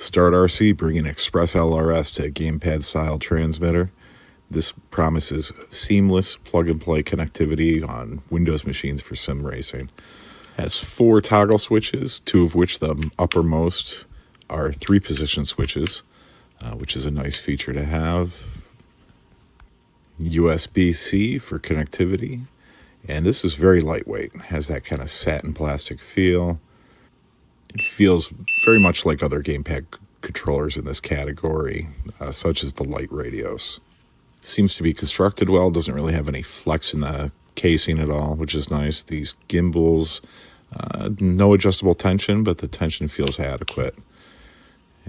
StarDRC bringing Express LRS to a gamepad-style transmitter. This promises seamless plug-and-play connectivity on Windows machines for sim racing. It has 4 toggle switches, 2 of which, the uppermost, are 3-position switches, which is a nice feature to have. USB-C for connectivity. And this is very lightweight. It has that kind of satin plastic feel. It feels very much like other gamepad controllers in this category, such as the light radios. It seems to be constructed well, doesn't really have any flex in the casing at all, which is nice. These gimbals, no adjustable tension, but the tension feels adequate.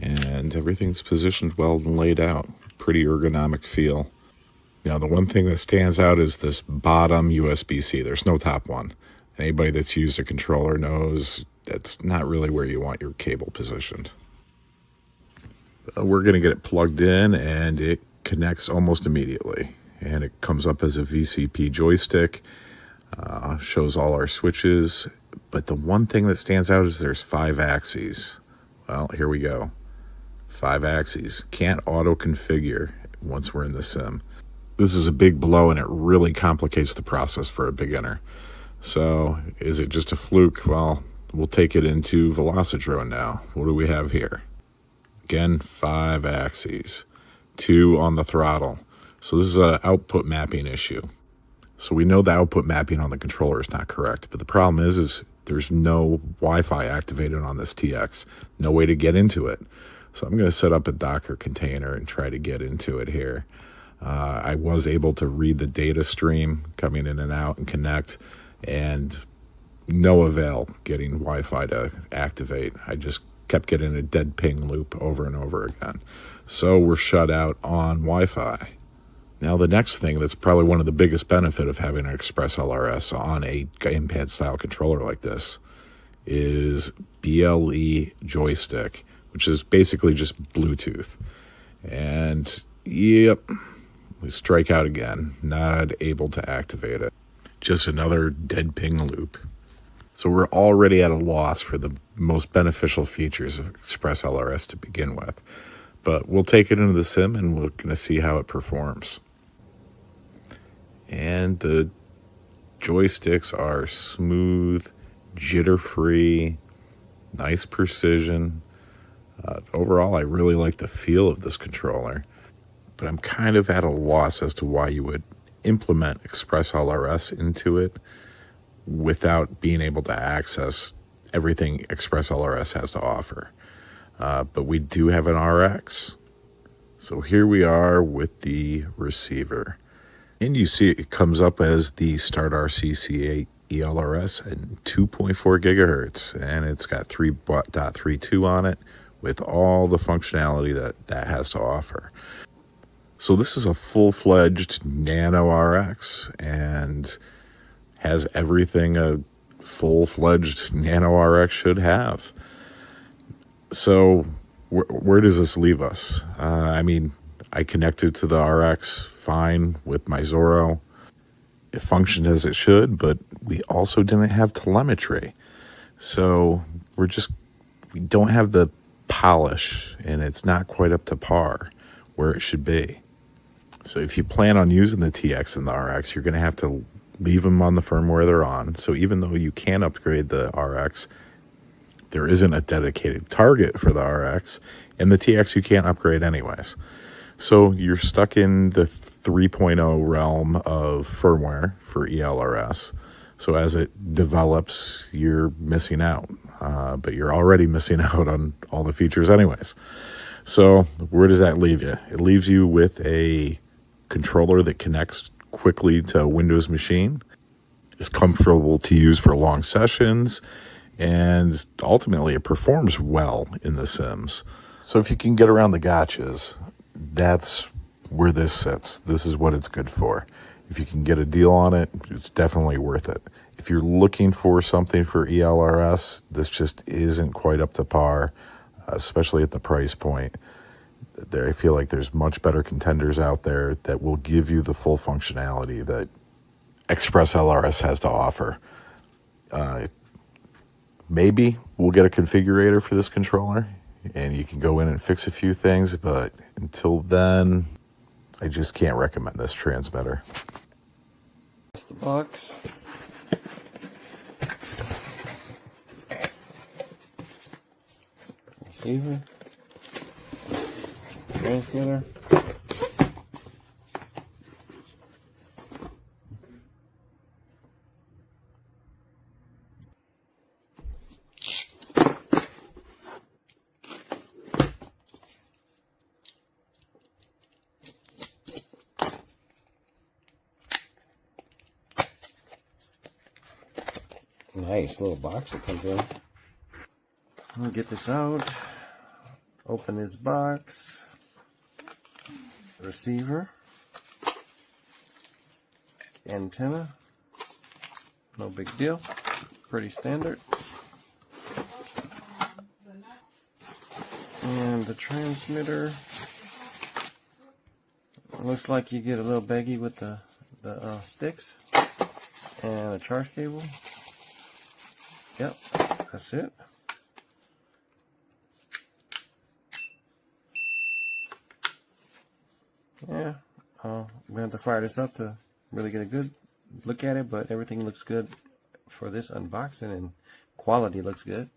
And everything's positioned well and laid out. Pretty ergonomic feel. Now, the one thing that stands out is this bottom USB-C. There's no top one. Anybody that's used a controller knows that's not really where you want your cable positioned. We're going to get it plugged in, and it connects almost immediately. And it comes up as a VCP joystick, shows all our switches. But the one thing that stands out is there's 5 axes. Well, here we go. 5 axes. Can't auto-configure once we're in the sim. This is a big blow, and it really complicates the process for a beginner. So, is it just a fluke? Well, we'll take it into Velocidrone now. What do we have here? Again, 5 axes, 2 on the throttle. So this is an output mapping issue. So we know the output mapping on the controller is not correct, but the problem is there's no Wi-Fi activated on this TX, no way to get into it. So I'm going to set up a Docker container and try to get into it here. I was able to read the data stream coming in and out and connect, and no avail getting Wi-Fi to activate. I just kept getting a dead ping loop over and over again. So we're shut out on Wi-Fi. Now the next thing that's probably one of the biggest benefit of having an Express LRS on a gamepad style controller like this is BLE joystick, which is basically just Bluetooth. And yep, we strike out again, not able to activate it. Just another dead ping loop. So we're already at a loss for the most beneficial features of Express LRS to begin with. But we'll take it into the sim and we're going to see how it performs. And the joysticks are smooth, jitter-free, nice precision. Overall, I really like the feel of this controller. But I'm kind of at a loss as to why you would implement Express LRS into it without being able to access everything Express LRS has to offer. But we do have an RX. So here we are with the receiver. And you see it comes up as the STARDRONE CR8 ELRS and 2.4 gigahertz. And it's got 3.32 on it with all the functionality that has to offer. So this is a full-fledged Nano RX and has everything a full-fledged Nano RX should have. So where does this leave us? I mean, I connected to the RX fine with my Zorro. It functioned as it should, but we also didn't have telemetry. So we don't have the polish, and it's not quite up to par where it should be. So if you plan on using the TX and the RX, you're going to have to leave them on the firmware they're on. So even though you can upgrade the RX, there isn't a dedicated target for the RX, and the TX you can't upgrade anyways. So you're stuck in the 3.0 realm of firmware for ELRS. So as it develops, you're missing out, but you're already missing out on all the features anyways. So where does that leave you? It leaves you with a controller that connects quickly to a Windows machine, is comfortable to use for long sessions, and ultimately it performs well in the sims. So if you can get around the gotchas, that's where this sits. This is what it's good for. If you can get a deal on it, it's definitely worth it. If you're looking for something for ELRS, this just isn't quite up to par, especially at the price point. I feel like there's much better contenders out there that will give you the full functionality that Express LRS has to offer. Maybe we'll get a configurator for this controller. and you can go in and fix a few things, but until then, I just can't recommend this transmitter. That's the box. Receiver. Transmitter. Nice little box that comes in. I'll get this out. Open this box. Receiver. Antenna. No big deal. Pretty standard. And the transmitter. Looks like you get a little baggie with the sticks. And a charge cable. Yep, that's it. Yeah, we have to fire this up to really get a good look at it, but everything looks good for this unboxing and quality looks good.